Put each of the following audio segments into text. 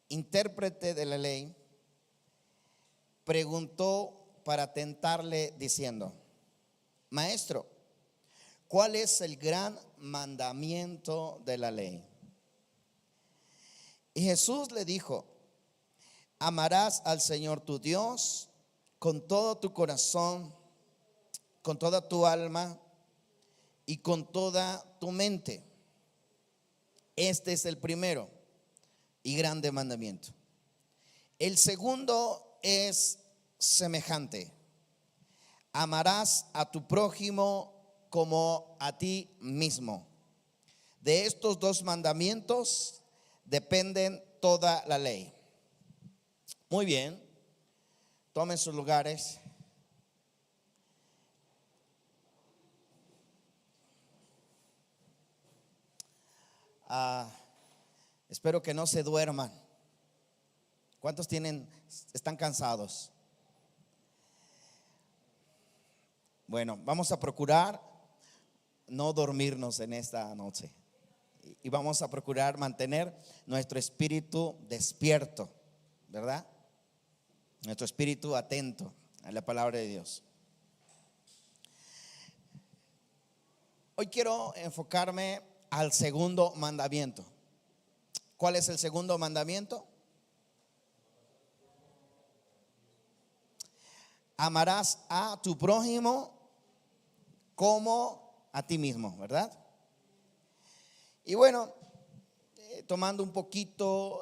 intérprete de la ley, preguntó para tentarle diciendo: Maestro, ¿cuál es el gran mandamiento de la ley? Y Jesús le dijo: amarás al Señor tu Dios con todo tu corazón, con toda tu alma y con toda tu mente. Este es el primero y grande mandamiento. El segundo es semejante: amarás a tu prójimo como a ti mismo. De estos dos mandamientos dependen toda la ley. Muy bien, tomen sus lugares. Espero que no se duerman. ¿Cuántos están cansados? Bueno, vamos a procurar no dormirnos en esta noche y vamos a procurar mantener nuestro espíritu despierto, ¿verdad? Nuestro espíritu atento a la palabra de Dios. Hoy quiero enfocarme al segundo mandamiento. ¿Cuál es el segundo mandamiento? Amarás a tu prójimo como a ti mismo, ¿verdad? Y bueno, tomando un poquito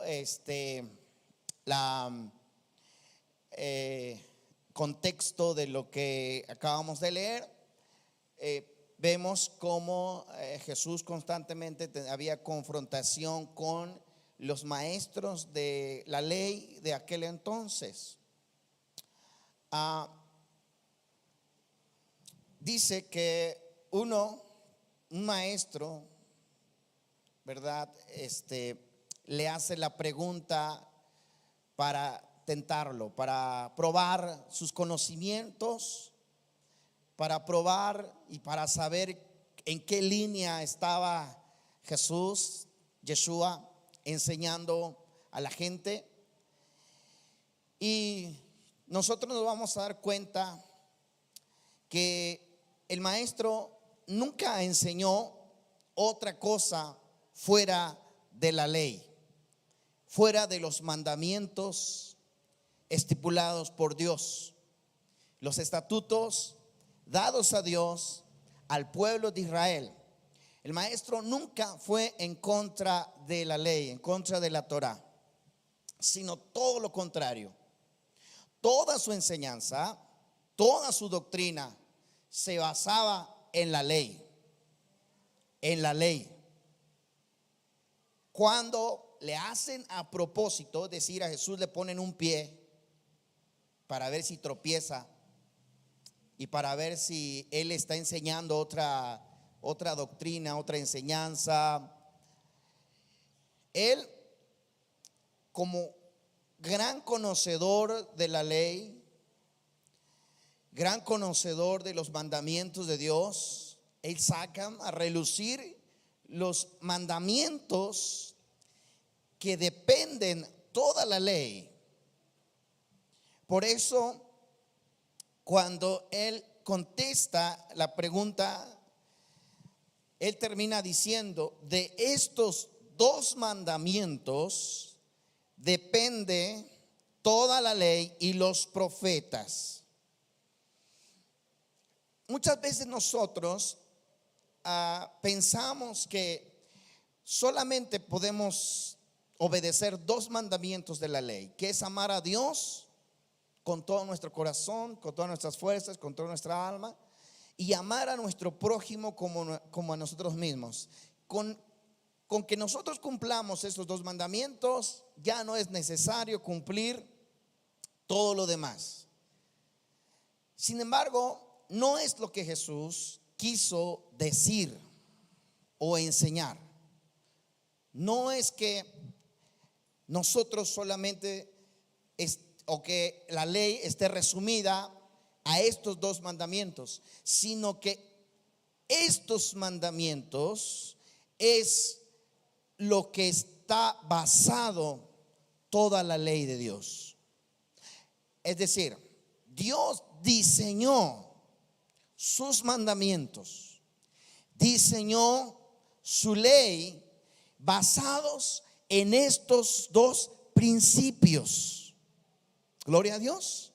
contexto de lo que acabamos de leer, vemos cómo Jesús constantemente había confrontación con los maestros de la ley de aquel entonces. Dice que un maestro, ¿verdad? Le hace la pregunta para tentarlo, para probar sus conocimientos, para probar y para saber en qué línea estaba Yeshua, enseñando a la gente. Y nosotros nos vamos a dar cuenta que el maestro nunca enseñó otra cosa fuera de la ley, fuera de los mandamientos estipulados por Dios, los estatutos dados a Dios al pueblo de Israel. El maestro nunca fue en contra de la ley, en contra de la Torá, sino todo lo contrario. Toda su enseñanza, toda su doctrina se basaba en la ley. En la ley. Cuando le hacen a propósito, es decir, a Jesús le ponen un pie para ver si tropieza y para ver si él está enseñando otra doctrina, otra enseñanza. Él, como gran conocedor de la ley, gran conocedor de los mandamientos de Dios, él saca a relucir los mandamientos que dependen toda la ley. Por eso, cuando él contesta la pregunta, él termina diciendo: de estos dos mandamientos depende toda la ley y los profetas. Muchas veces nosotros pensamos que solamente podemos obedecer dos mandamientos de la ley, que es amar a Dios con todo nuestro corazón, con todas nuestras fuerzas, con toda nuestra alma, y amar a nuestro prójimo como a nosotros mismos. Con que nosotros cumplamos esos dos mandamientos, ya no es necesario cumplir todo lo demás. Sin embargo, no es lo que Jesús quiso decir o enseñar. No es que nosotros solamente o que la ley esté resumida a estos dos mandamientos, sino que estos mandamientos es lo que está basado toda la ley de Dios. Es decir, Dios diseñó sus mandamientos, diseñó su ley basados en estos dos principios. Gloria a Dios.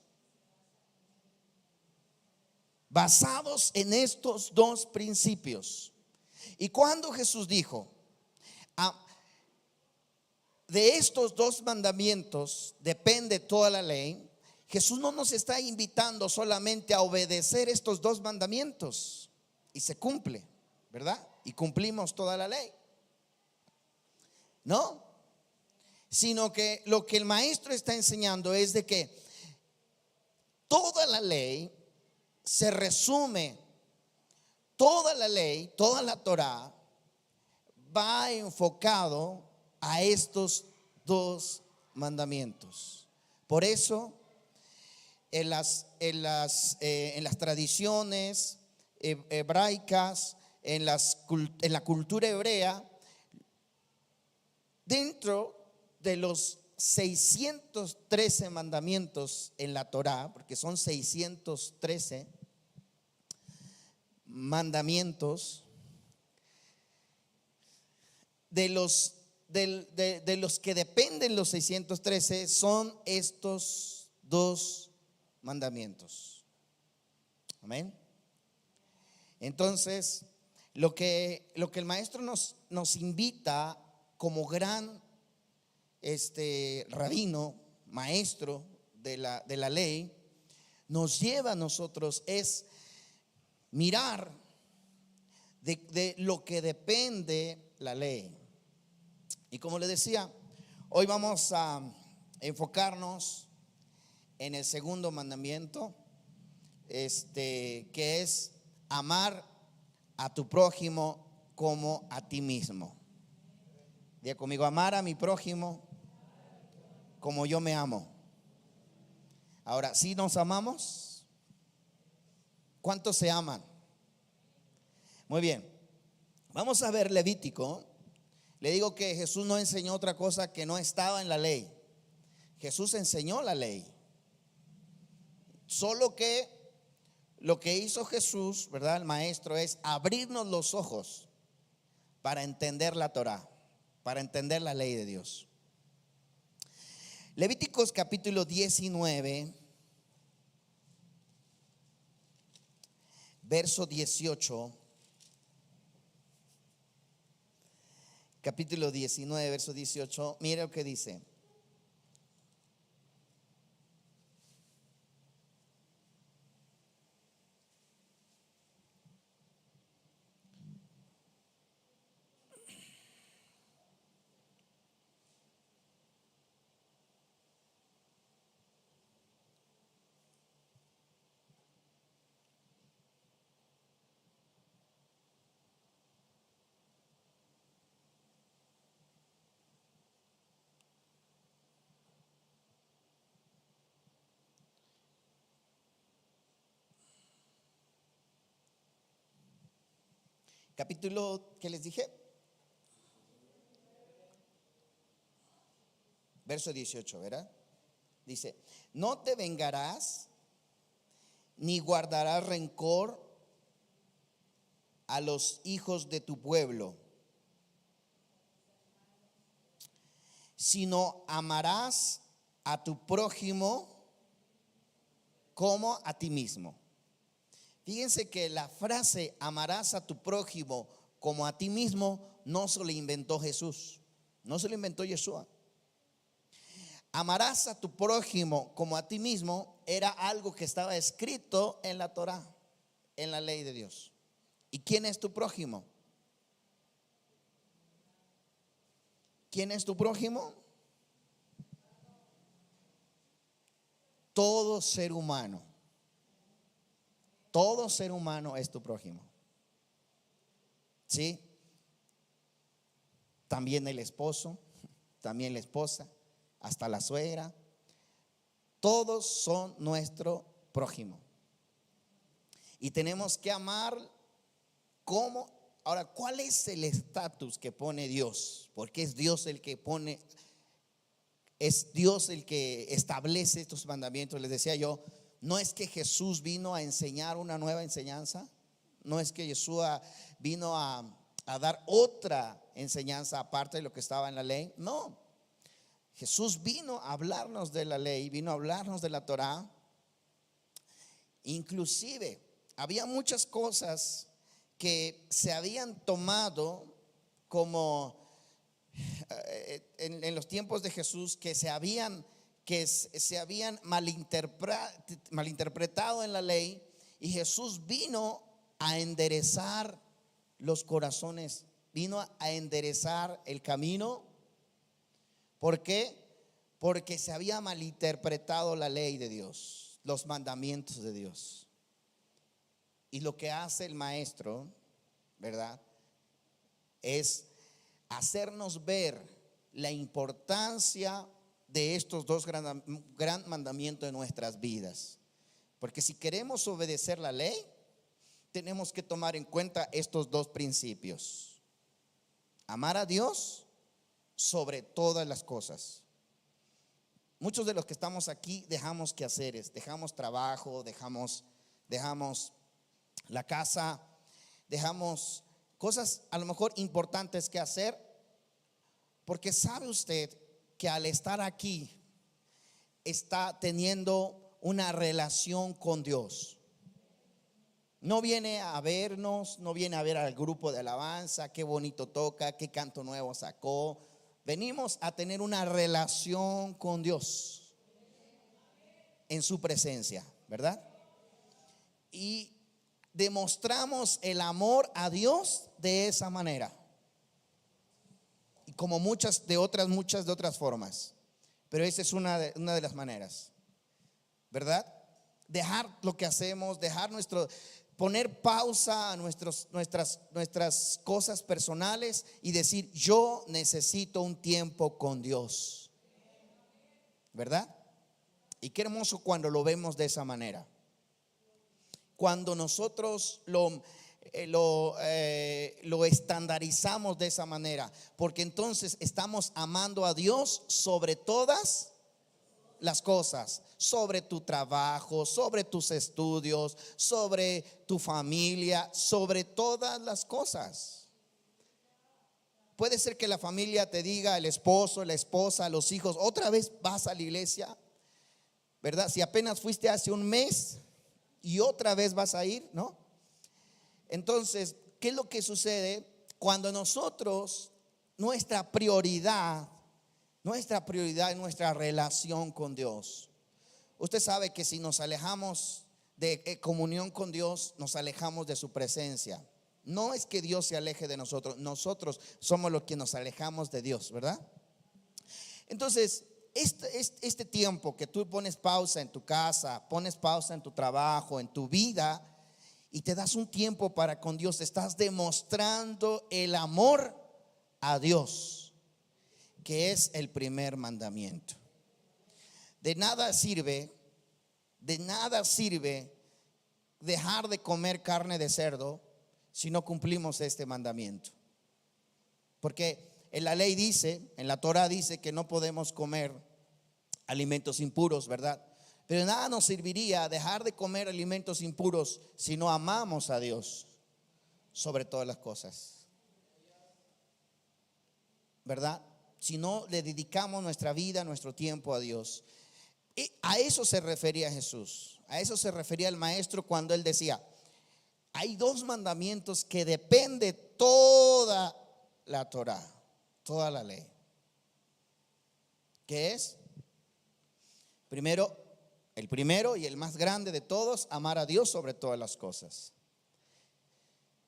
Basados en estos dos principios. Y cuando Jesús dijo, de estos dos mandamientos depende toda la ley, Jesús no nos está invitando solamente a obedecer estos dos mandamientos y se cumple, ¿verdad? Y cumplimos toda la ley. No, sino que lo que el maestro está enseñando es de que toda la ley se resume, toda la ley, toda la Torá va enfocado a estos dos mandamientos. Por eso en las tradiciones hebraicas, en la cultura hebrea, dentro de los 613 mandamientos en la Torá, porque son 613 mandamientos, de los que dependen los 613 son estos dos mandamientos. Amén. Entonces, lo que el maestro nos invita como gran rabino, maestro de la ley, nos lleva a nosotros es mirar de lo que depende la ley. Y como le decía, hoy vamos a enfocarnos en el segundo mandamiento, que es amar a tu prójimo como a ti mismo. Diga conmigo, amar a mi prójimo como yo me amo. Ahora, ¿sí nos amamos? ¿Cuántos se aman? Muy bien, vamos a ver Levítico. Le digo que Jesús no enseñó otra cosa que no estaba en la ley. Jesús enseñó la ley. Solo que lo que hizo Jesús, ¿verdad? El maestro, es abrirnos los ojos para entender la Torá, para entender la ley de Dios. Levíticos capítulo 19, verso 18. Capítulo 19, verso 18. Mire lo que dice. Capítulo, ¿qué les dije? Verso 18, ¿verdad? Dice, no te vengarás ni guardarás rencor a los hijos de tu pueblo, sino amarás a tu prójimo como a ti mismo. Fíjense que la frase amarás a tu prójimo como a ti mismo no se lo inventó Jesús, no se lo inventó Yeshua. Amarás a tu prójimo como a ti mismo era algo que estaba escrito en la Torá, en la ley de Dios. ¿Y quién es tu prójimo? ¿Quién es tu prójimo? Todo ser humano. Todo ser humano es tu prójimo. ¿Sí? También el esposo, también la esposa, hasta la suegra. Todos son nuestro prójimo. Y tenemos que amar como. Ahora, ¿cuál es el estatus que pone Dios? Porque es Dios el que pone es Dios el que establece estos mandamientos. Les decía yo, no es que Jesús vino a enseñar una nueva enseñanza, no es que Jesús vino a dar otra enseñanza aparte de lo que estaba en la ley. No, Jesús vino a hablarnos de la ley, vino a hablarnos de la Torá. Inclusive había muchas cosas que se habían tomado como en los tiempos de Jesús, que se habían malinterpretado en la ley, y Jesús vino a enderezar los corazones, vino a enderezar el camino. ¿Por qué? Porque se había malinterpretado la ley de Dios, los mandamientos de Dios. Y lo que hace el maestro, ¿verdad?, es hacernos ver la importancia de estos dos gran mandamientos en nuestras vidas. Porque si queremos obedecer la ley, tenemos que tomar en cuenta estos dos principios: amar a Dios sobre todas las cosas. Muchos de los que estamos aquí dejamos quehaceres, dejamos trabajo, dejamos la casa, dejamos cosas a lo mejor importantes que hacer, porque sabe usted que al estar aquí está teniendo una relación con Dios. No viene a vernos, no viene a ver al grupo de alabanza, qué bonito toca, qué canto nuevo sacó. Venimos a tener una relación con Dios en su presencia, ¿verdad? Y demostramos el amor a Dios de esa manera, y como muchas de otras formas, pero esa es una de las maneras, ¿verdad? Dejar lo que hacemos, poner pausa a nuestras cosas personales y decir: yo necesito un tiempo con Dios, ¿verdad? Y qué hermoso cuando lo vemos de esa manera. Cuando nosotros lo estandarizamos de esa manera, porque entonces estamos amando a Dios sobre todas las cosas, sobre tu trabajo, sobre tus estudios, sobre tu familia, sobre todas las cosas. Puede ser que la familia te diga, el esposo, la esposa, los hijos: otra vez vas a la iglesia, ¿verdad? Si apenas fuiste hace un mes y otra vez vas a ir, ¿no? Entonces, ¿qué es lo que sucede cuando nosotros, nuestra prioridad es nuestra relación con Dios? Usted sabe que si nos alejamos de comunión con Dios, nos alejamos de su presencia. No es que Dios se aleje de nosotros, nosotros somos los que nos alejamos de Dios, ¿verdad? Entonces, este tiempo que tú pones pausa en tu casa, pones pausa en tu trabajo, en tu vida, y te das un tiempo para con Dios, estás demostrando el amor a Dios, que es el primer mandamiento. De nada sirve dejar de comer carne de cerdo si no cumplimos este mandamiento. Porque en la ley dice, en la Torá dice que no podemos comer alimentos impuros, ¿verdad? Pero nada nos serviría dejar de comer alimentos impuros si no amamos a Dios sobre todas las cosas, ¿verdad? Si no le dedicamos nuestra vida, nuestro tiempo a Dios. Y a eso se refería Jesús, a eso se refería el maestro cuando él decía: hay dos mandamientos que depende toda la Torá, toda la ley. ¿Qué es? El primero y el más grande de todos: amar a Dios sobre todas las cosas.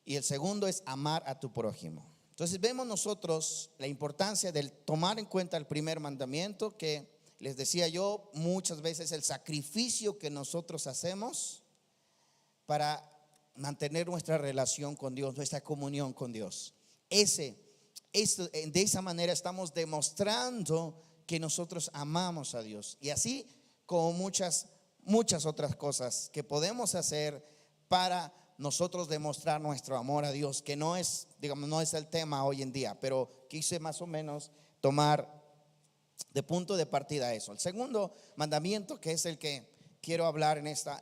Y el segundo es amar a tu prójimo. Entonces vemos nosotros la importancia del tomar en cuenta el primer mandamiento, que les decía yo, muchas veces el sacrificio que nosotros hacemos para mantener nuestra relación con Dios, nuestra comunión con Dios. De esa manera estamos demostrando que nosotros amamos a Dios. Y así como muchas otras cosas que podemos hacer para nosotros demostrar nuestro amor a Dios, que no es el tema hoy en día, pero quise más o menos tomar de punto de partida a eso. El segundo mandamiento, que es el que quiero hablar en esta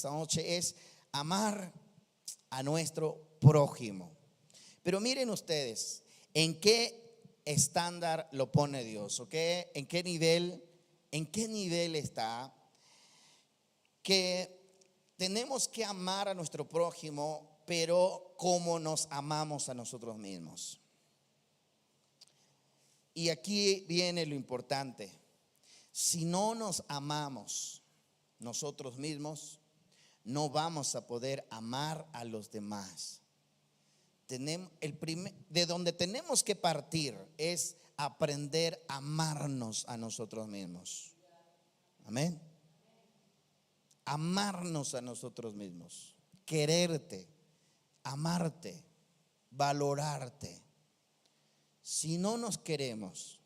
noche, es amar a nuestro prójimo. Pero miren ustedes, ¿en qué estándar lo pone Dios? ¿Ok? ¿En qué nivel está? Que tenemos que amar a nuestro prójimo, pero como nos amamos a nosotros mismos. Y aquí viene lo importante. Si no nos amamos nosotros mismos, no vamos a poder amar a los demás. De donde tenemos que partir es aprender a amarnos a nosotros mismos. Amén. Amarnos a nosotros mismos, quererte, amarte, valorarte. Si no nos queremos,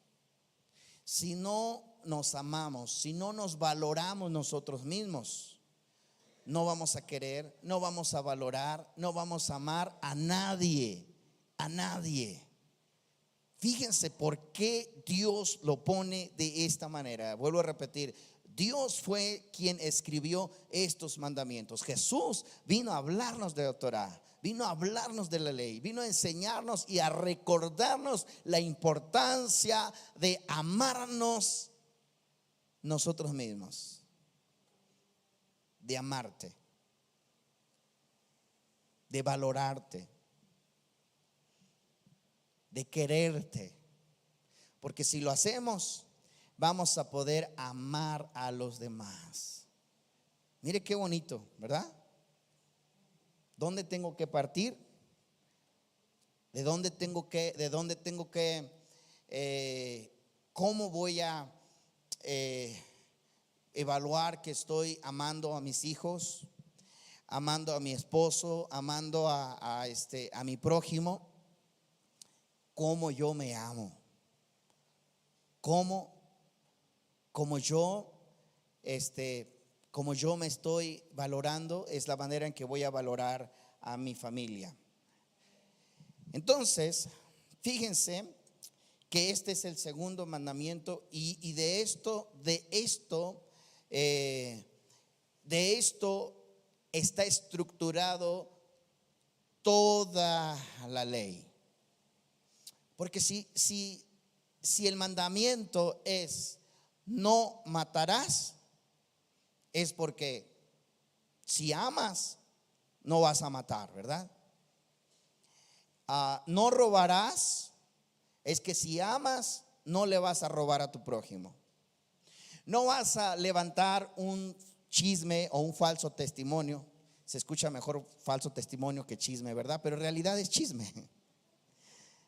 si no nos amamos, si no nos valoramos nosotros mismos, no vamos a querer, no vamos a valorar, no vamos a amar a nadie, a nadie. Fíjense por qué Dios lo pone de esta manera. Vuelvo a repetir, Dios fue quien escribió estos mandamientos. Jesús vino a hablarnos de la Torá, vino a hablarnos de la ley, vino a enseñarnos y a recordarnos la importancia de amarnos nosotros mismos, de amarte, de valorarte, de quererte. Porque si lo hacemos, vamos a poder amar a los demás. Mire qué bonito, ¿verdad? ¿Dónde tengo que partir? ¿De dónde tengo que cómo voy a evaluar que estoy amando a mis hijos, amando a mi esposo, amando a mi prójimo? ¿Cómo yo me amo? ¿Cómo yo me estoy valorando? Es la manera en que voy a valorar a mi familia. Entonces, fíjense que este es el segundo mandamiento y de esto está estructurado toda la ley. Porque si el mandamiento es no matarás, es porque si amas no vas a matar, ¿verdad? No robarás, es que si amas no le vas a robar a tu prójimo. No vas a levantar un chisme o un falso testimonio. Se escucha mejor falso testimonio que chisme, ¿verdad? Pero en realidad es chisme.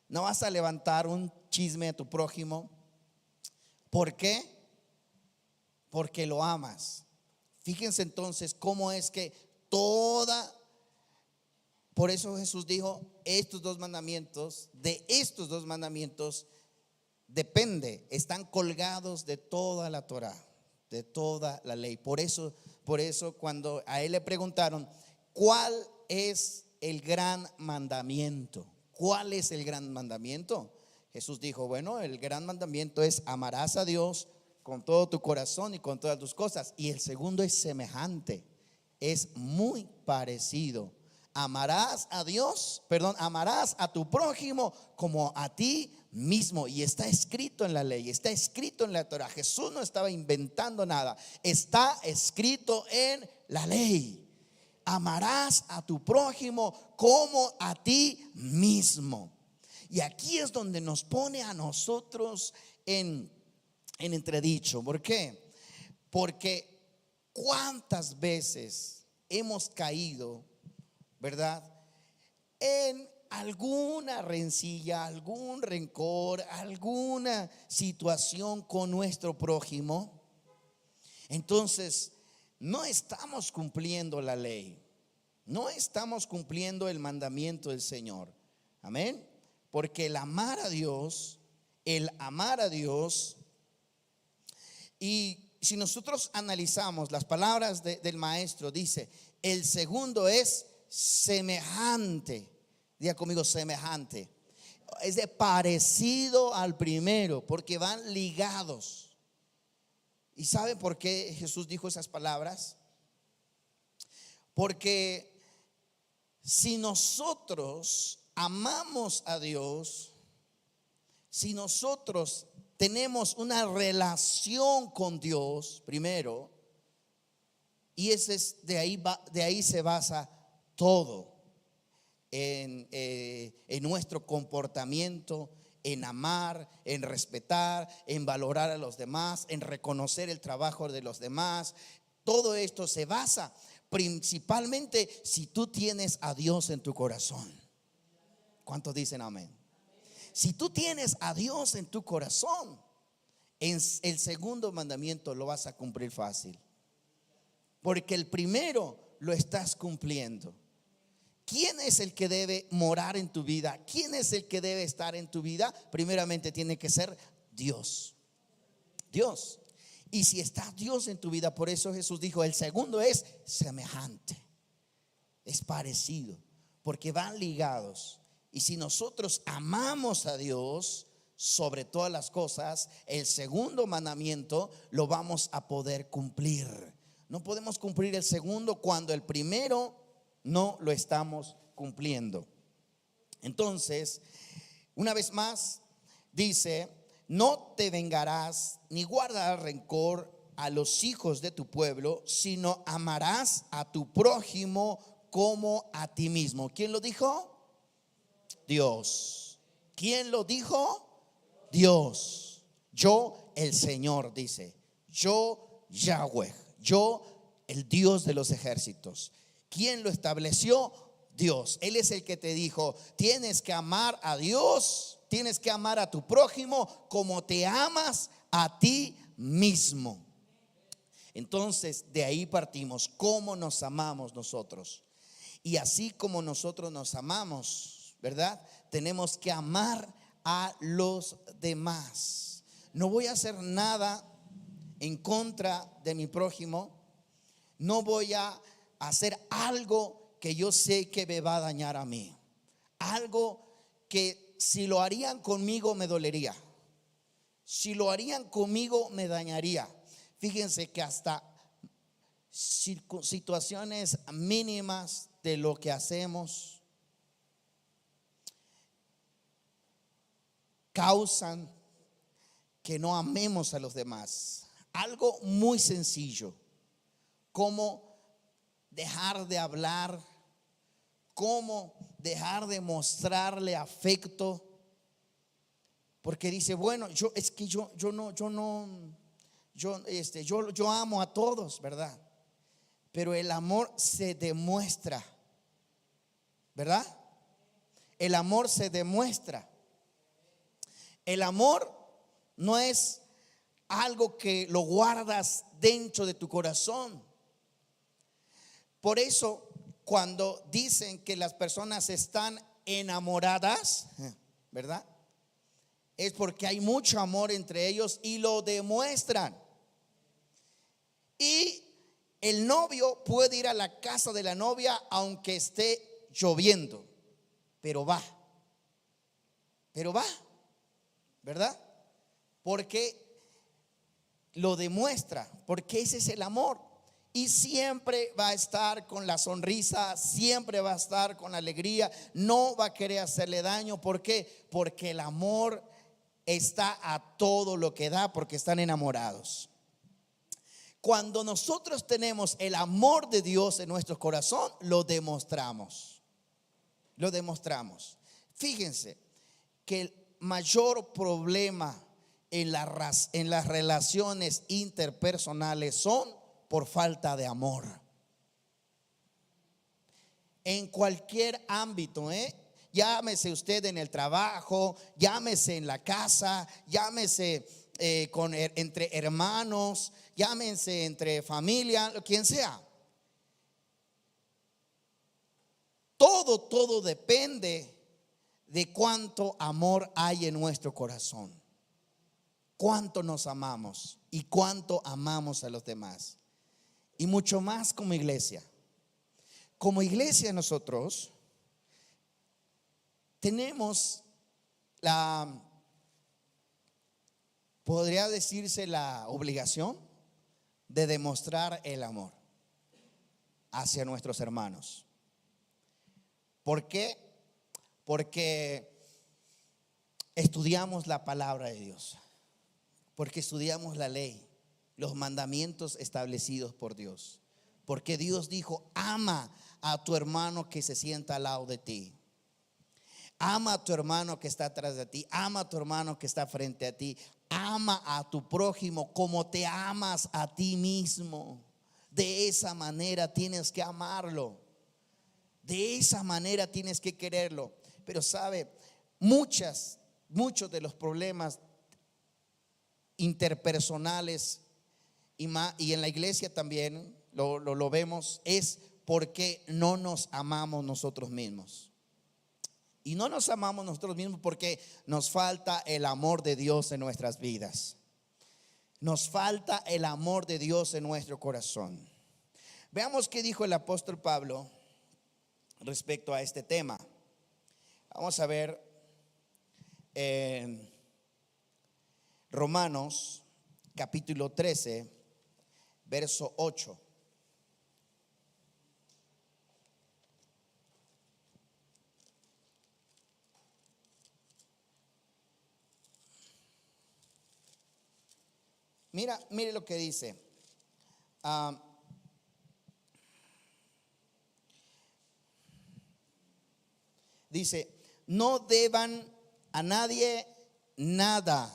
No vas a levantar un chisme a tu prójimo. ¿Por qué? Porque lo amas. Fíjense entonces cómo es que por eso Jesús dijo, de estos dos mandamientos están colgados de toda la Torá, de toda la ley. Por eso cuando a él le preguntaron, ¿cuál es el gran mandamiento? ¿Cuál es el gran mandamiento? Jesús dijo, bueno, el gran mandamiento es amarás a Dios con todo tu corazón y con todas tus cosas. Y el segundo es semejante, es muy parecido. Amarás a tu prójimo como a ti mismo. Y está escrito en la ley, está escrito en la Torah. Jesús no estaba inventando nada, está escrito en la ley. Amarás a tu prójimo como a ti mismo. Y aquí es donde nos pone a nosotros en entredicho. ¿Por qué? Porque cuántas veces hemos caído, ¿verdad?, en alguna rencilla, algún rencor, alguna situación con nuestro prójimo. Entonces no estamos cumpliendo la ley, no estamos cumpliendo el mandamiento del Señor. Amén. Porque el amar a Dios, y si nosotros analizamos las palabras del maestro, dice, el segundo es semejante. Diga conmigo, semejante. Es de parecido al primero, porque van ligados. ¿Y sabe por qué Jesús dijo esas palabras? Porque si nosotros amamos a Dios, si nosotros tenemos una relación con Dios primero, y ese es de ahí se basa todo en nuestro comportamiento, en amar, en respetar, en valorar a los demás, en reconocer el trabajo de los demás. Todo esto se basa principalmente si tú tienes a Dios en tu corazón. ¿Cuántos dicen amén? Si tú tienes a Dios en tu corazón, en el segundo mandamiento lo vas a cumplir fácil, porque el primero lo estás cumpliendo. ¿Quién es el que debe morar en tu vida? ¿Quién es el que debe estar en tu vida? Primeramente tiene que ser Dios. Dios. Y si está Dios en tu vida, por eso Jesús dijo, el segundo es semejante, es parecido, porque van ligados. Y si nosotros amamos a Dios sobre todas las cosas, el segundo mandamiento lo vamos a poder cumplir. No podemos cumplir el segundo cuando el primero no lo estamos cumpliendo. Entonces, una vez más, dice: no te vengarás ni guardarás rencor a los hijos de tu pueblo, sino amarás a tu prójimo como a ti mismo. ¿Quién lo dijo? Dios. ¿Quién lo dijo? Dios. Yo, el Señor, dice. Yo, Yahweh. Yo, el Dios de los ejércitos. ¿Quién lo estableció? Dios. Él es el que te dijo: tienes que amar a Dios, tienes que amar a tu prójimo como te amas a ti mismo. Entonces de ahí partimos, cómo nos amamos nosotros. Y así como nosotros nos amamos, ¿verdad? Tenemos que amar a los demás. No voy a hacer nada en contra de mi prójimo. No voy a hacer algo que yo sé que me va a dañar a mí. Algo que si lo harían conmigo me dolería. Si lo harían conmigo me dañaría. Fíjense que hasta situaciones mínimas de lo que hacemos causan que no amemos a los demás. Algo muy sencillo, como dejar de hablar, como dejar de mostrarle afecto, porque dice, bueno, yo amo a todos, ¿verdad? Pero el amor se demuestra, ¿verdad? El amor se demuestra. El amor no es algo que lo guardas dentro de tu corazón. Por eso, cuando dicen que las personas están enamoradas, ¿verdad? Es porque hay mucho amor entre ellos y lo demuestran. Y el novio puede ir a la casa de la novia aunque esté lloviendo, pero va, ¿verdad? Porque lo demuestra, porque ese es el amor. Y siempre va a estar con la sonrisa, siempre va a estar con la alegría, no va a querer hacerle daño. ¿Por qué? Porque el amor está a todo lo que da, porque están enamorados. Cuando nosotros tenemos el amor de Dios en nuestro corazón, lo demostramos. Lo demostramos. Fíjense que el mayor problema en las relaciones interpersonales son por falta de amor. En cualquier ámbito, llámese usted en el trabajo, llámese en la casa, llámese entre hermanos, llámense entre familia, quien sea. Todo depende de cuánto amor hay en nuestro corazón, cuánto nos amamos y cuánto amamos a los demás. Y mucho más como iglesia. Como iglesia nosotros tenemos la, podría decirse la obligación de demostrar el amor hacia nuestros hermanos. ¿Por qué? Porque estudiamos la palabra de Dios, porque estudiamos la ley, los mandamientos establecidos por Dios, porque Dios dijo: ama a tu hermano que se sienta al lado de ti, ama a tu hermano que está atrás de ti, ama a tu hermano que está frente a ti, ama a tu prójimo como te amas a ti mismo. De esa manera tienes que amarlo, de esa manera tienes que quererlo. Pero sabe, muchos de los problemas interpersonales y en la iglesia también lo vemos, es porque no nos amamos nosotros mismos. Y no nos amamos nosotros mismos porque nos falta el amor de Dios en nuestras vidas. Nos falta el amor de Dios en nuestro corazón. Veamos qué dijo el apóstol Pablo respecto a este tema. Vamos a ver Romanos capítulo 13, verso 8. Mire lo que dice. Dice: no deban a nadie nada.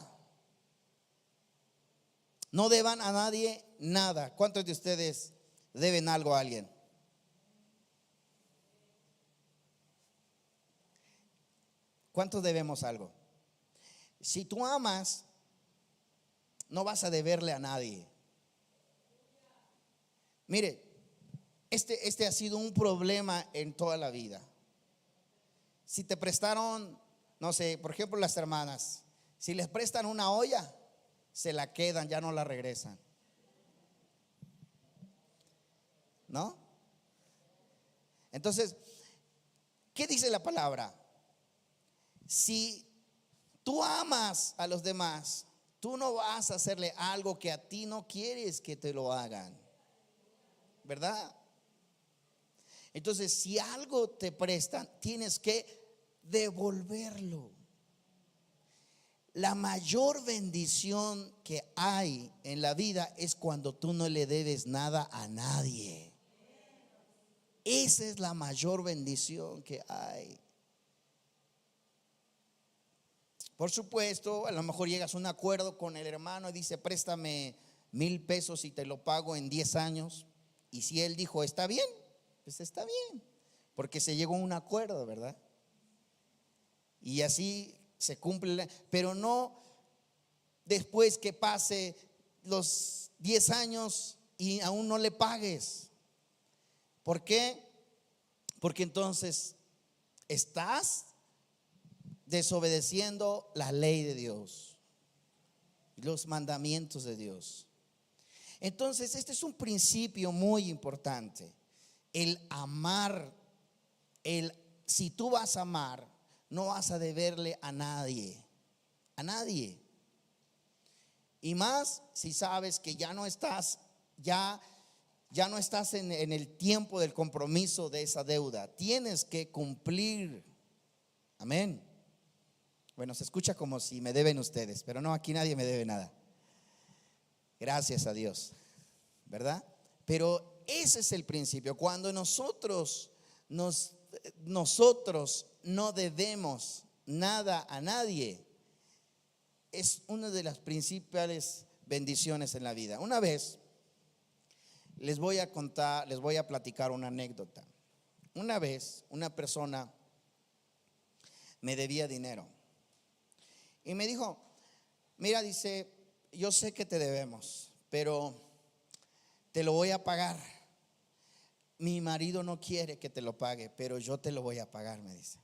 No deban a nadie nada. ¿Cuántos de ustedes deben algo a alguien? ¿Cuántos debemos algo? Si tú amas, no vas a deberle a nadie. Mire, este ha sido un problema en toda la vida. Si te prestaron, no sé, por ejemplo las hermanas, si les prestan una olla, se la quedan, ya no la regresan, ¿no? Entonces, ¿qué dice la palabra? Si tú amas a los demás, tú no vas a hacerle algo que a ti no quieres que te lo hagan, ¿verdad? Entonces, si algo te prestan, tienes que devolverlo. La mayor bendición que hay en la vida es cuando tú no le debes nada a nadie. Esa es la mayor bendición que hay. Por supuesto, a lo mejor llegas a un acuerdo con el hermano y dice: préstame 1,000 pesos y te lo pago en 10 años. Y si él dijo: está bien, pues está bien, porque se llegó a un acuerdo, ¿verdad? Y así se cumple, pero no después que pase los 10 años y aún no le pagues. ¿Por qué? Porque entonces estás desobedeciendo la ley de Dios, los mandamientos de Dios. Entonces este es un principio muy importante. El amar, si tú vas a amar, no vas a deberle a nadie, a nadie. Y más si sabes que ya no estás en el tiempo del compromiso de esa deuda. Tienes que cumplir. Amén. Bueno, se escucha como si me deben ustedes, pero no, aquí nadie me debe nada. Gracias a Dios, ¿verdad? Pero ese es el principio. Cuando nosotros no debemos nada a nadie, es una de las principales bendiciones en la vida. Una vez les voy a platicar una anécdota. Una vez una persona me debía dinero y me dijo: mira, dice, yo sé que te debemos, pero te lo voy a pagar. Mi marido no quiere que te lo pague, pero yo te lo voy a pagar, me dice.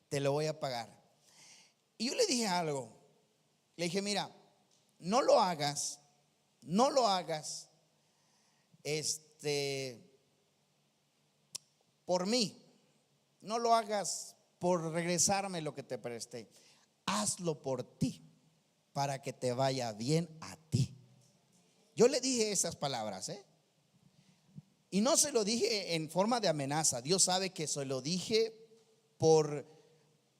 Te lo voy a pagar. Y yo le dije algo. Le dije: mira, no lo hagas por mí, no lo hagas por regresarme lo que te presté. Hazlo por ti, para que te vaya bien a ti. Yo le dije esas palabras, y no se lo dije en forma de amenaza. Dios sabe que se lo dije por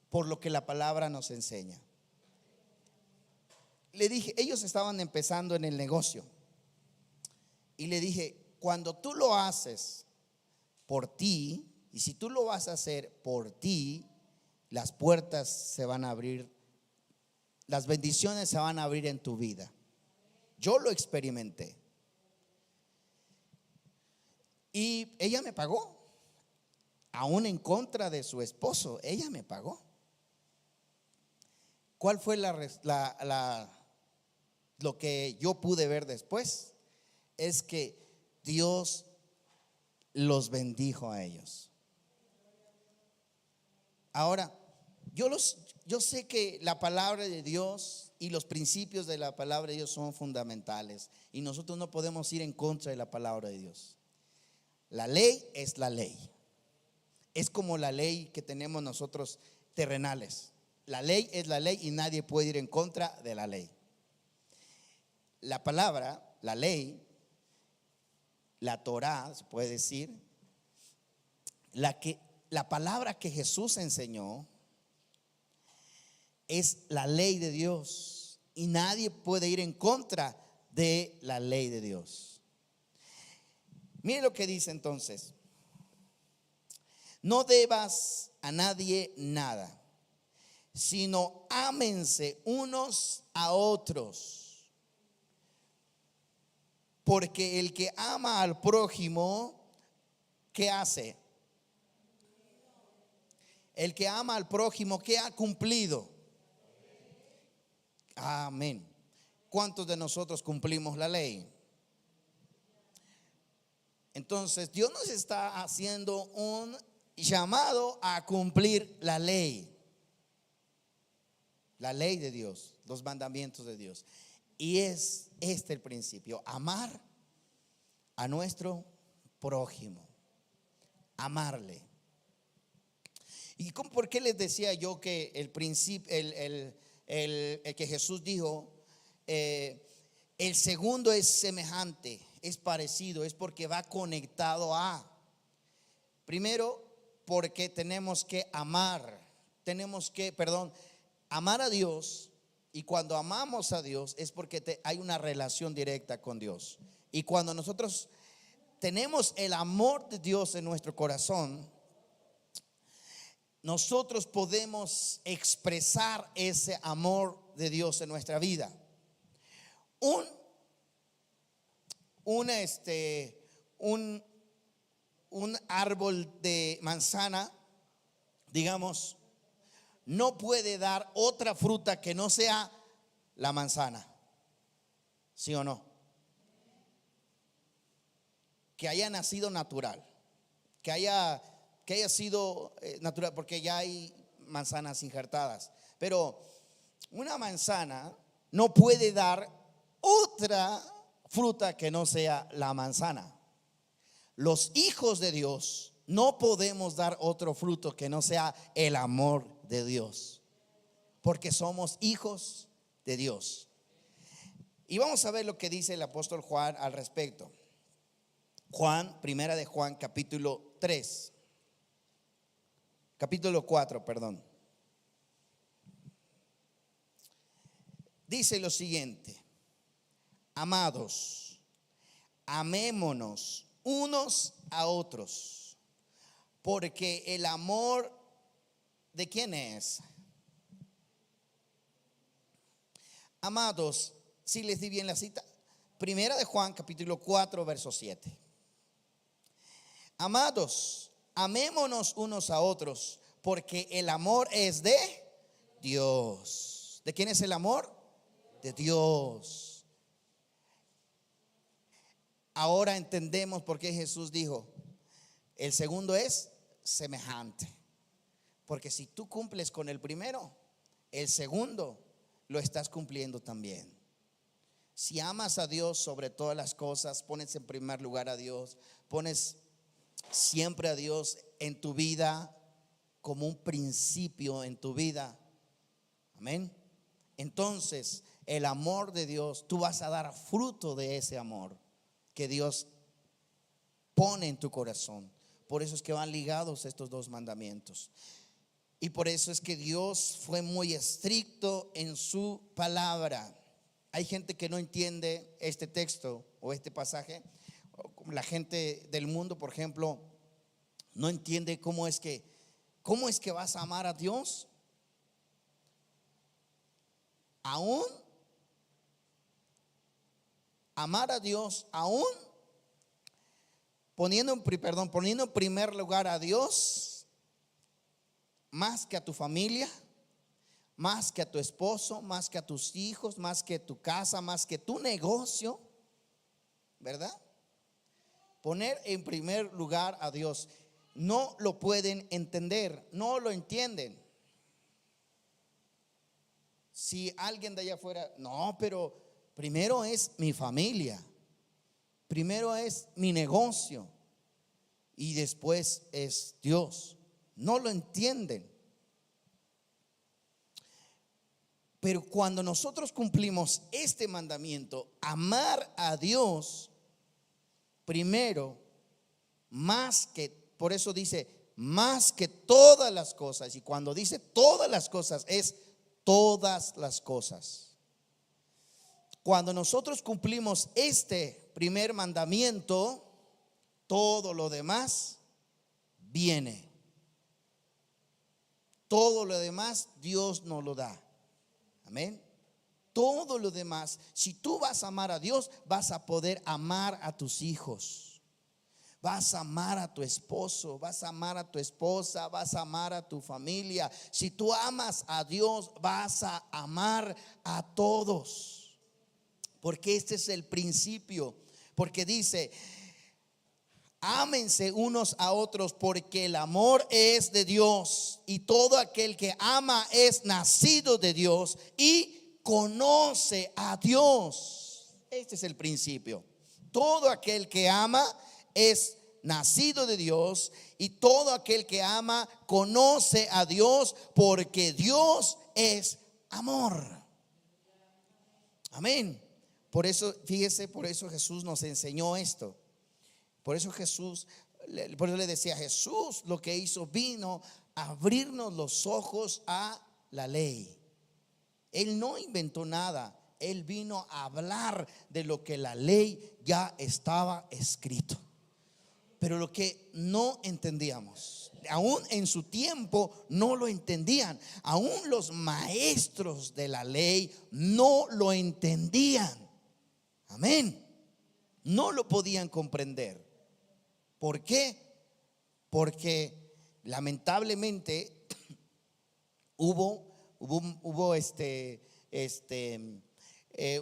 lo que la palabra nos enseña. Le dije, ellos estaban empezando en el negocio, y le dije, cuando tú lo haces por ti, y si tú lo vas a hacer por ti, las puertas se van a abrir, las bendiciones se van a abrir en tu vida. Yo lo experimenté. Y ella me pagó, aún en contra de su esposo, ella me pagó. ¿Cuál fue lo que yo pude ver después? Es que Dios los bendijo a ellos. Ahora, yo sé que la palabra de Dios y los principios de la palabra de Dios son fundamentales, y nosotros no podemos ir en contra de la palabra de Dios. La ley es la ley. Es como la ley que tenemos nosotros terrenales. La ley es la ley y nadie puede ir en contra de la ley. La palabra, la ley, la Torá, se puede decir, la palabra que Jesús enseñó es la ley de Dios, y nadie puede ir en contra de la ley de Dios. Mire lo que dice entonces: no debas a nadie nada, sino ámense unos a otros, porque el que ama al prójimo, ¿qué hace? El que ama al prójimo, ¿qué ha cumplido? Amén. ¿Cuántos de nosotros cumplimos la ley? Entonces Dios nos está haciendo un llamado a cumplir la ley de Dios, los mandamientos de Dios. Y es este el principio: amar a nuestro prójimo, amarle. ¿Y por qué les decía yo que el principio, el que Jesús dijo, el segundo es semejante, es parecido? Es porque va conectado a, primero, porque tenemos que amar a Dios. Y cuando amamos a Dios es porque hay una relación directa con Dios. Y cuando nosotros tenemos el amor de Dios en nuestro corazón, nosotros podemos expresar ese amor de Dios en nuestra vida. Un árbol de manzana, digamos, no puede dar otra fruta que no sea la manzana. ¿Sí o no? Que haya nacido natural, que haya sido natural, porque ya hay manzanas injertadas. Pero una manzana no puede dar otra fruta que no sea la manzana. Los hijos de Dios no podemos dar otro fruto que no sea el amor de Dios, porque somos hijos de Dios. Y vamos a ver lo que dice el apóstol Juan al respecto. Primera de Juan, capítulo 4, perdón. Dice lo siguiente: amados, amémonos unos a otros, porque el amor, ¿de quién es? Amados, si les di bien la cita, Primera de Juan, capítulo 4, verso 7. Amados, amémonos unos a otros, porque el amor es de Dios. ¿De quién es el amor? De Dios. Ahora entendemos por qué Jesús dijo: el segundo es semejante. Porque si tú cumples con el primero, el segundo lo estás cumpliendo también. Si amas a Dios sobre todas las cosas, pones en primer lugar a Dios, pones siempre a Dios en tu vida, como un principio en tu vida. Amén. Entonces, el amor de Dios, tú vas a dar fruto de ese amor que Dios pone en tu corazón. Por eso es que van ligados estos dos mandamientos. Y por eso es que Dios fue muy estricto en su palabra. Hay gente que no entiende este texto o este pasaje. La gente del mundo, por ejemplo, no entiende cómo es que vas a amar a Dios. Aún amar a Dios, aún poniendo en primer lugar a Dios más que a tu familia, más que a tu esposo, más que a tus hijos, más que tu casa, más que tu negocio, ¿verdad? Poner en primer lugar a Dios. No lo pueden entender, no lo entienden. Si alguien de allá afuera, no, pero primero es mi familia, primero es mi negocio y después es Dios. No lo entienden. Pero cuando nosotros cumplimos este mandamiento, amar a Dios primero, más que, por eso dice, más que todas las cosas. Y cuando dice todas las cosas, es todas las cosas. Cuando nosotros cumplimos este primer mandamiento, todo lo demás viene. Todo lo demás Dios nos lo da. Amén. Todo lo demás, si tú vas a amar a Dios, vas a poder amar a tus hijos, vas a amar a tu esposo, vas a amar a tu esposa, vas a amar a tu familia. Si tú amas a Dios, vas a amar a todos, porque este es el principio. Porque dice: ámense unos a otros, porque el amor es de Dios, y todo aquel que ama es nacido de Dios y conoce a Dios. Este es el principio. Todo aquel que ama es nacido de Dios, y todo aquel que ama conoce a Dios, porque Dios es amor. Amén. Por eso, fíjese, por eso Jesús nos enseñó esto. Por eso le decía: Jesús lo que hizo, vino a abrirnos los ojos a la ley. Él no inventó nada, Él vino a hablar de lo que la ley ya estaba escrito. Pero lo que no entendíamos, aún en su tiempo no lo entendían. Aún los maestros de la ley no lo entendían. Amén. No lo podían comprender. ¿Por qué? Porque lamentablemente hubo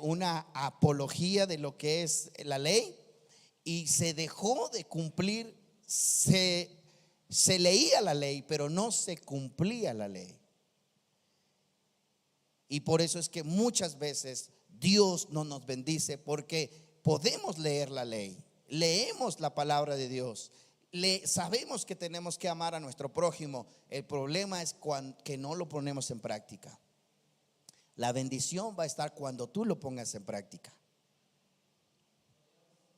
una apología de lo que es la ley, y se dejó de cumplir. Se leía la ley, pero no se cumplía la ley. Y por eso es que muchas veces Dios no nos bendice, porque podemos leer la ley, leemos la palabra de Dios, sabemos que tenemos que amar a nuestro prójimo. El problema es que no lo ponemos en práctica. La bendición va a estar cuando tú lo pongas en práctica.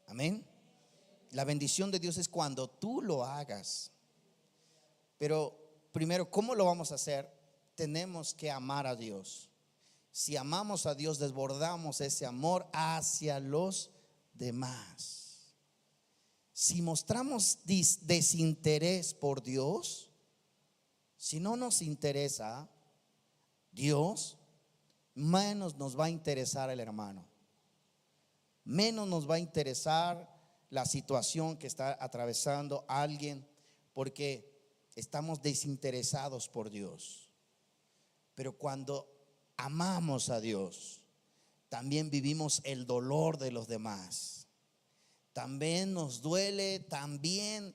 Amén. La bendición de Dios es cuando tú lo hagas. Pero primero, ¿cómo lo vamos a hacer? Tenemos que amar a Dios. Si amamos a Dios, desbordamos ese amor hacia los demás. Si mostramos desinterés por Dios, si no nos interesa Dios, menos nos va a interesar el hermano, menos nos va a interesar la situación que está atravesando alguien, porque estamos desinteresados por Dios. Pero cuando amamos a Dios, también vivimos el dolor de los demás. También nos duele, también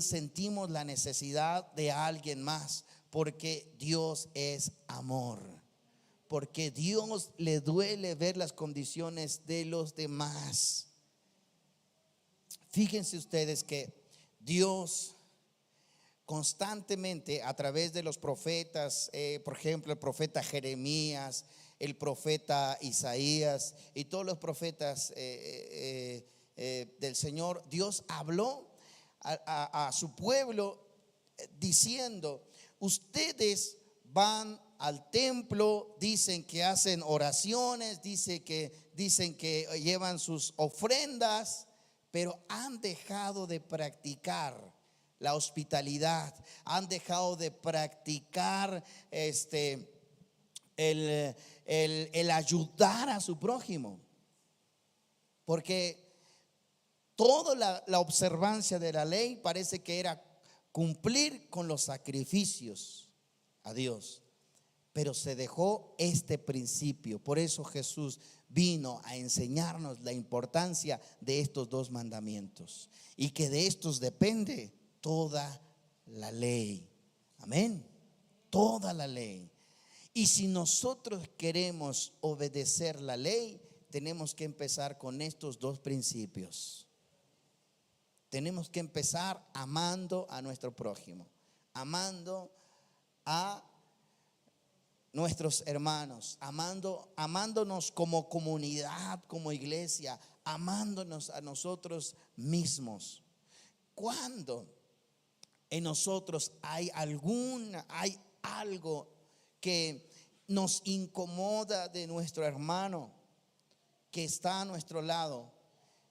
sentimos la necesidad de alguien más, porque Dios es amor. Porque Dios le duele ver las condiciones de los demás. Fíjense ustedes que Dios, constantemente a través de los profetas, por ejemplo, el profeta Jeremías, el profeta Isaías y todos los profetas del Señor, Dios habló a su pueblo diciendo: ustedes van al templo, dicen que hacen oraciones, dicen que llevan sus ofrendas, pero han dejado de practicar la hospitalidad, han dejado de practicar el ayudar a su prójimo, porque toda la observancia de la ley parece que era cumplir con los sacrificios a Dios, pero se dejó este principio. Por eso Jesús vino a enseñarnos la importancia de estos dos mandamientos y que de estos depende toda la ley. Amén. Toda la ley. Y si nosotros queremos obedecer la ley, tenemos que empezar con estos dos principios. Tenemos que empezar amando a nuestro prójimo, amando a nuestros hermanos, amándonos como comunidad, como iglesia, amándonos a nosotros mismos. Cuando en nosotros hay algo que nos incomoda de nuestro hermano que está a nuestro lado,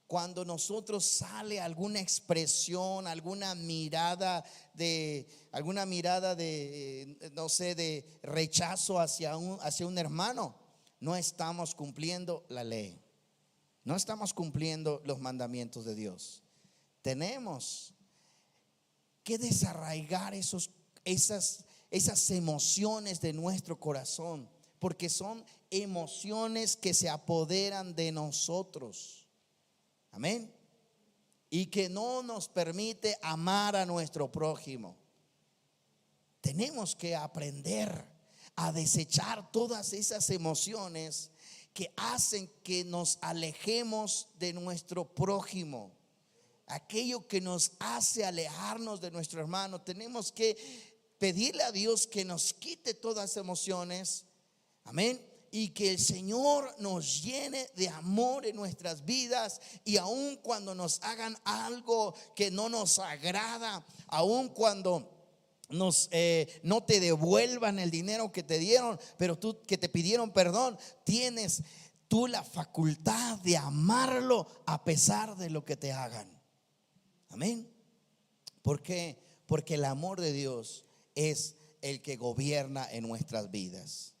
cuando nosotros sale alguna expresión, alguna mirada de no sé, de rechazo hacia un hermano, no estamos cumpliendo la ley, no estamos cumpliendo los mandamientos de Dios. Tenemos que desarraigar esas emociones de nuestro corazón, porque son emociones que se apoderan de nosotros. Amén. Y que no nos permite amar a nuestro prójimo. Tenemos que aprender a desechar todas esas emociones que hacen que nos alejemos de nuestro prójimo. Aquello que nos hace alejarnos de nuestro hermano. Tenemos que pedirle a Dios que nos quite todas esas emociones. Amén. Y que el Señor nos llene de amor en nuestras vidas. Y aun cuando nos hagan algo que no nos agrada, aun cuando no te devuelvan el dinero que te dieron, pero que te pidieron perdón, tienes tú la facultad de amarlo a pesar de lo que te hagan. Amén. ¿Por qué? Porque el amor de Dios es el que gobierna en nuestras vidas.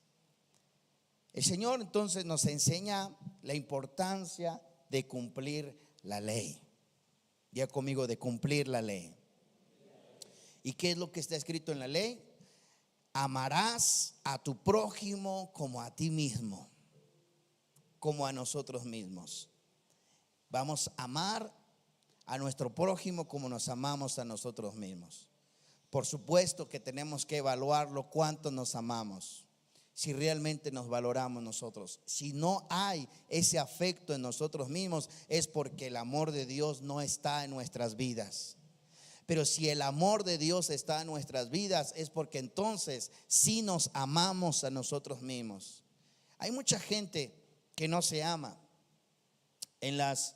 El Señor entonces nos enseña la importancia de cumplir la ley. Diga conmigo, de cumplir la ley. ¿Y qué es lo que está escrito en la ley? Amarás a tu prójimo como a ti mismo, como a nosotros mismos. Vamos a amar a nuestro prójimo como nos amamos a nosotros mismos. Por supuesto que tenemos que evaluarlo cuánto nos amamos. Si realmente nos valoramos nosotros. Si no hay ese afecto en nosotros mismos, es porque el amor de Dios no está en nuestras vidas. Pero si el amor de Dios está en nuestras vidas, es porque entonces sí nos amamos a nosotros mismos. Hay mucha gente que no se ama. En las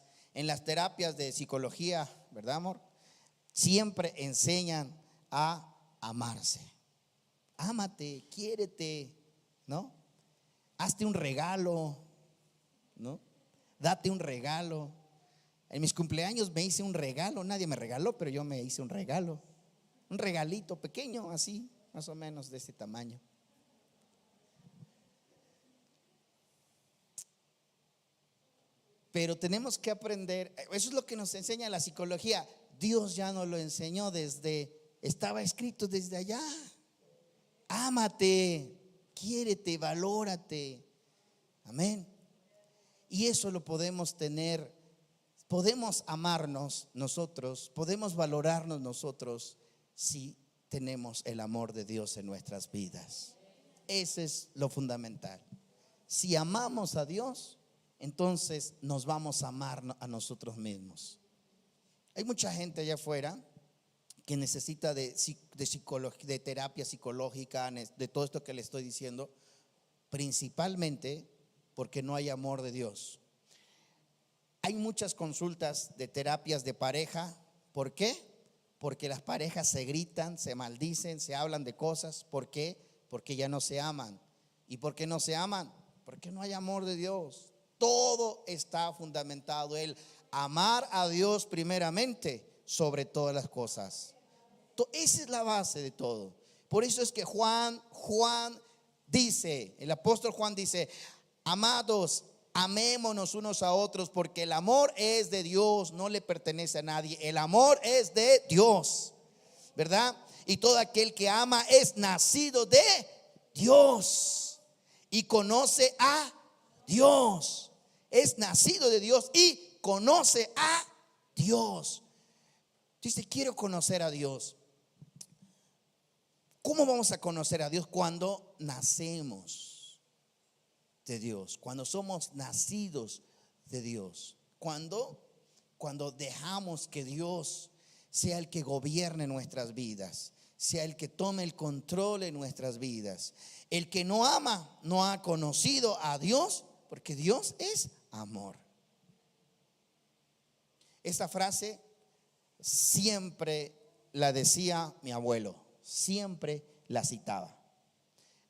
terapias de psicología, ¿verdad, amor? Siempre enseñan a amarse. Ámate, quiérete, ¿no? Hazte un regalo, ¿no? Date un regalo. En mis cumpleaños me hice un regalo. Nadie me regaló, pero yo me hice un regalo. Un regalito pequeño, así, más o menos de este tamaño. Pero tenemos que aprender. Eso es lo que nos enseña la psicología. Dios ya nos lo enseñó estaba escrito desde allá. Ámate, quiérete, valórate. Amén. Y eso lo podemos tener. Podemos amarnos nosotros, podemos valorarnos nosotros si tenemos el amor de Dios en nuestras vidas. Ese es lo fundamental. Si amamos a Dios, entonces nos vamos a amar a nosotros mismos. Hay mucha gente allá afuera que necesita de terapia psicológica, de todo esto que le estoy diciendo, principalmente porque no hay amor de Dios. Hay muchas consultas de terapias de pareja. ¿Por qué? Porque las parejas se gritan, se maldicen, se hablan de cosas. ¿Por qué? Porque ya no se aman. ¿Y por qué no se aman? Porque no hay amor de Dios. Todo está fundamentado en amar a Dios primeramente sobre todas las cosas. Esa es la base de todo. Por eso es que Juan dice, el apóstol Juan dice: amados, amémonos unos a otros, porque el amor es de Dios, no le pertenece a nadie. El amor es de Dios, ¿verdad? Y todo aquel que ama es nacido de Dios y conoce a Dios. Es nacido de Dios y conoce a Dios. Dice: quiero conocer a Dios. ¿Cómo vamos a conocer a Dios? Cuando nacemos de Dios, cuando somos nacidos de Dios, cuando dejamos que Dios sea el que gobierne nuestras vidas, sea el que tome el control en nuestras vidas. El que no ama no ha conocido a Dios, porque Dios es amor. Esta frase siempre la decía mi abuelo, siempre la citaba: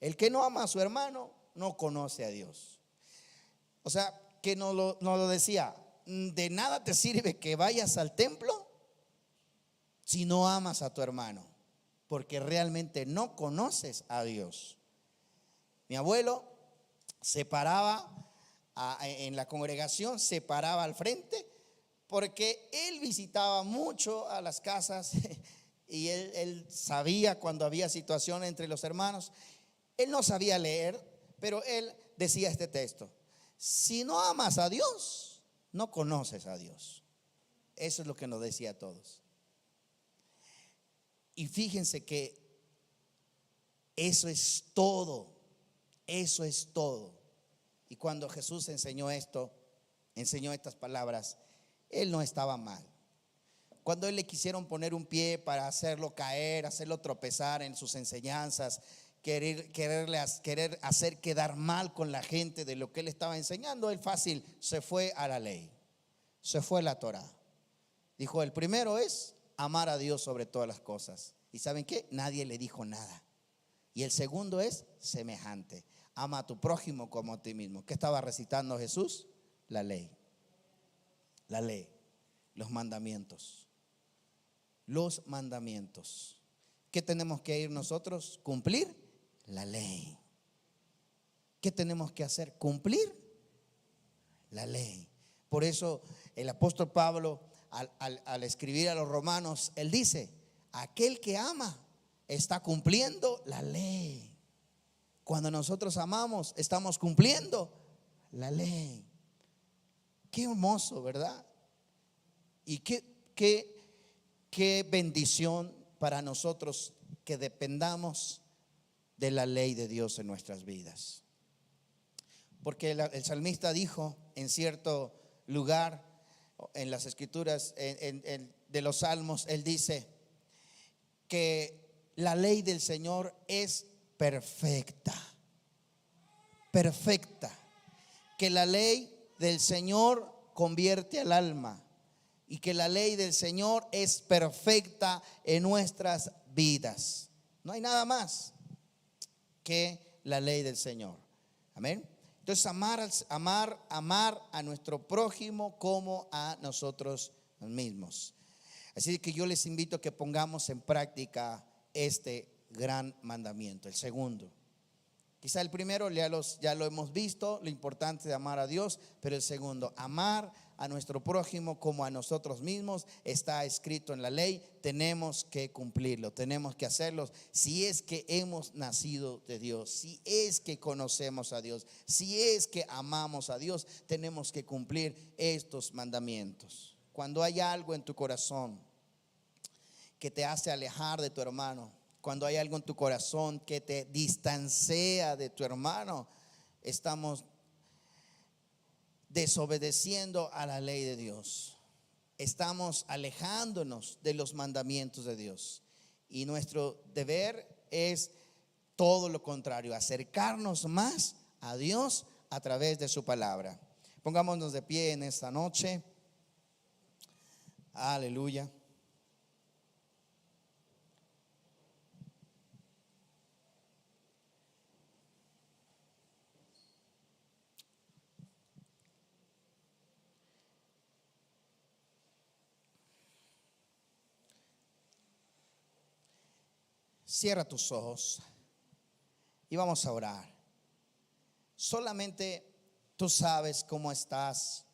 el que no ama a su hermano no conoce a Dios. O sea, que no lo decía: de nada te sirve que vayas al templo si no amas a tu hermano, porque realmente no conoces a Dios. Mi abuelo se paraba en la congregación, se paraba al frente, porque él visitaba mucho a las casas y él sabía cuando había situación entre los hermanos. Él no sabía leer, pero él decía este texto: si no amas a Dios, no conoces a Dios. Eso es lo que nos decía a todos. Y fíjense que eso es todo. Eso es todo. Y cuando Jesús enseñó estas palabras, él no estaba mal. Cuando él le quisieron poner un pie para hacerlo caer, hacerlo tropezar en sus enseñanzas, querer hacer quedar mal con la gente de lo que él estaba enseñando, él fácil se fue a la ley, se fue a la Torá. Dijo: el primero es amar a Dios sobre todas las cosas. ¿Y saben qué? Nadie le dijo nada. Y el segundo es semejante: ama a tu prójimo como a ti mismo. ¿Qué estaba recitando Jesús? La ley. La ley, los mandamientos. Los mandamientos. ¿Qué tenemos que ir nosotros? Cumplir la ley. ¿Qué tenemos que hacer? Cumplir la ley. Por eso el apóstol Pablo, al escribir a los romanos, él dice: aquel que ama está cumpliendo la ley. Cuando nosotros amamos, estamos cumpliendo la ley. Qué hermoso, ¿verdad? Y qué bendición para nosotros que dependamos de la ley de Dios en nuestras vidas. Porque el salmista dijo en cierto lugar en las escrituras de los salmos, él dice que la ley del Señor es perfecta. Perfecta. Que la ley del Señor convierte al alma. Y que la ley del Señor es perfecta en nuestras vidas. No hay nada más que la ley del Señor. Amén. Entonces amar a nuestro prójimo como a nosotros mismos. Así que yo les invito a que pongamos en práctica este gran mandamiento. El segundo, quizá el primero ya lo hemos visto, lo importante de amar a Dios, pero el segundo, amar a nuestro prójimo como a nosotros mismos, está escrito en la ley. Tenemos que cumplirlo, tenemos que hacerlo. Si es que hemos nacido de Dios, si es que conocemos a Dios, si es que amamos a Dios, tenemos que cumplir estos mandamientos. Cuando hay algo en tu corazón que te hace alejar de tu hermano, cuando hay algo en tu corazón que te distancia de tu hermano, estamos desobedeciendo a la ley de Dios. estamos alejándonos de los mandamientos de Dios. Y nuestro deber es todo lo contrario, acercarnos más a Dios a través de su palabra. Pongámonos de pie en esta noche. Aleluya. Cierra tus ojos y vamos a orar. Solamente tú sabes cómo estás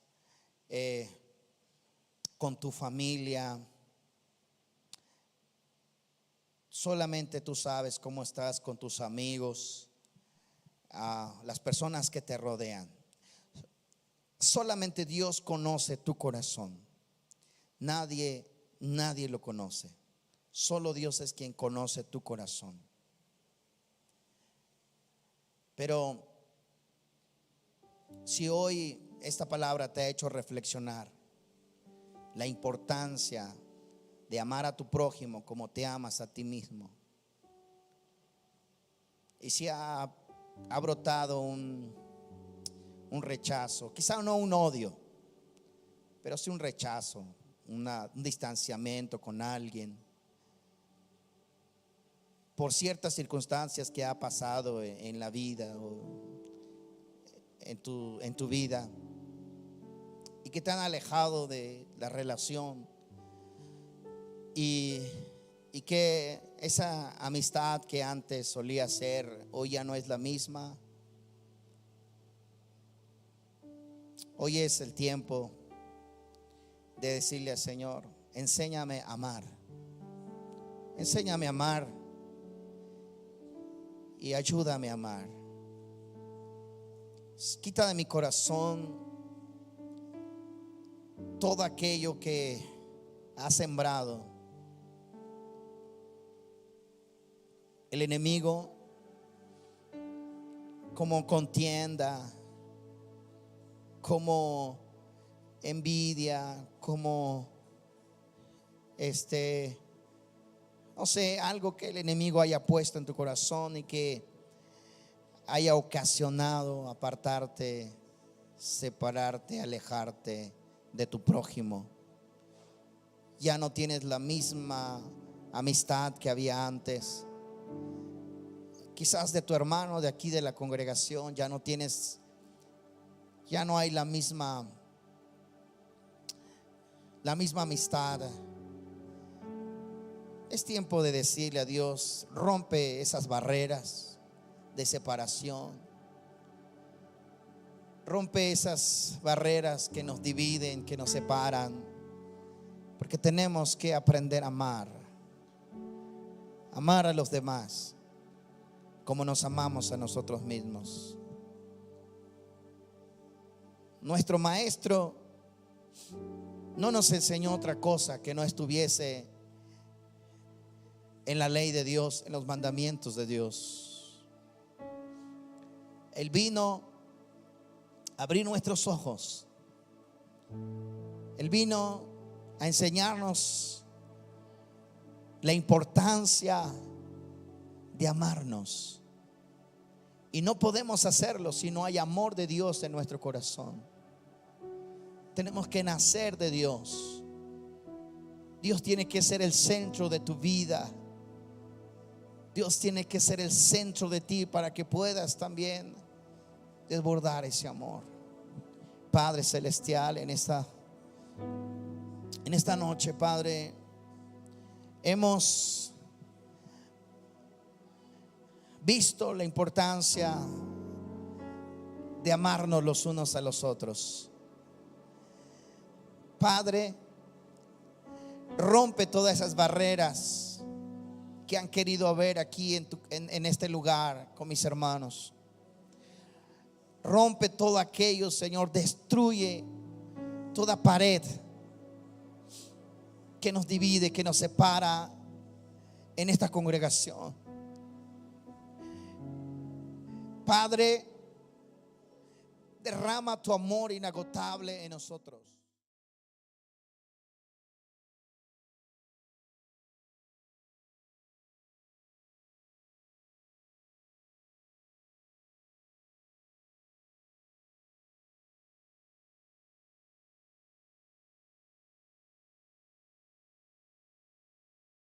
con tu familia. Solamente tú sabes cómo estás con tus amigos, las personas que te rodean. Solamente Dios conoce tu corazón. Nadie lo conoce. Solo Dios es quien conoce tu corazón. Pero si hoy esta palabra te ha hecho reflexionar la importancia de amar a tu prójimo como te amas a ti mismo, y si ha brotado un rechazo, quizá no un odio, pero sí un rechazo, un distanciamiento con alguien por ciertas circunstancias que ha pasado en la vida o en tu vida, y que te han alejado de la relación, y que esa amistad que antes solía ser hoy ya no es la misma. Hoy es el tiempo de decirle al Señor: enséñame a amar, enséñame a amar y ayúdame a amar. Quita de mi corazón todo aquello que ha sembrado el enemigo, como contienda, como envidia, como no sé, algo que el enemigo haya puesto en tu corazón y que haya ocasionado apartarte, separarte, alejarte de tu prójimo. Ya no tienes la misma amistad que había antes. Quizás de tu hermano de aquí de la congregación ya no hay la misma amistad. Es tiempo de decirle a Dios: rompe esas barreras de separación, rompe esas barreras que nos dividen, que nos separan, porque tenemos que aprender a amar a los demás como nos amamos a nosotros mismos. Nuestro maestro no nos enseñó otra cosa que no estuviese en la ley de Dios, en los mandamientos de Dios. Él vino a abrir nuestros ojos. Él vino a enseñarnos la importancia de amarnos. Y no podemos hacerlo si no hay amor de Dios en nuestro corazón. Tenemos que nacer de Dios. Dios tiene que ser el centro de tu vida. Dios tiene que ser el centro de ti para que puedas también desbordar ese amor. Padre celestial, en esta noche, Padre, hemos visto la importancia de amarnos los unos a los otros. Padre, rompe todas esas barreras que han querido haber aquí en este lugar con mis hermanos. Rompe todo aquello, Señor. Destruye toda pared que nos divide, que nos separa en esta congregación. Padre, derrama tu amor inagotable en nosotros.